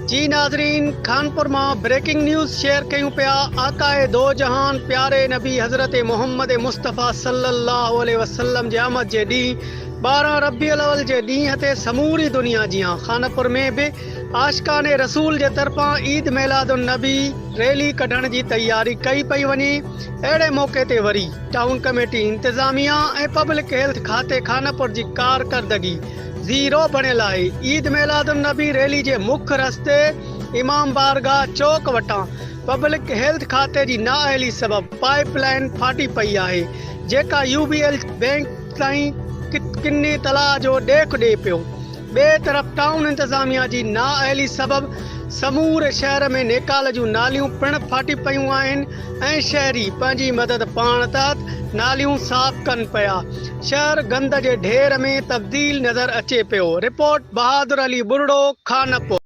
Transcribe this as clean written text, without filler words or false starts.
जी नाज़रीन, खानपुर में breaking news share कयूं पिया। आकाए दो जहान प्यारे नबी हज़रत मोहम्मद मुस्तफ़ा सल्लल्लाहु अलैहि वसल्लम जे आमद जे ॾींहुं 12 रबीउल अव्वल जे ॾींहं ते समूरी दुनिया जी खानपुर में भी आशिकाने रसूल जे तरफां ईद मिलादुन नबी रैली कढण जी तैयारी कई पई वञे। अहिड़े मौक़े ते वरी टाउन कमेटी इंतज़ामिया ऐं पब्लिक हेल्थ खाते खानपुर जी कारकर्दगी ज़ीरो बणियल आहे। ईद मिलादुन नबी रैली जे मुख्य रस्ते इमाम बारगाह चौक वटां पब्लिक हेल्थ खाते जी नाअहली सबबि पाइपलाइन फाटी पई आहे, जेका UBL बैंक ताईं किन्ने तलाह जो ॾेख ॾिए पियो। ॿिए तरफ़ टाउन इंतज़ामिया जी नाअहली सबबि समूरे शहर में नेकाल जूं नालियूं पिण फाटी पयूं आहिनि ऐं शहरी पंहिंजी मदद पाण तहत नालियूं साफ़ कनि पिया। शहर गंद जे ढेर में तब्दील नज़र अचे पियो। रिपोर्ट बहादुर अली बुरड़ो, खानपुर।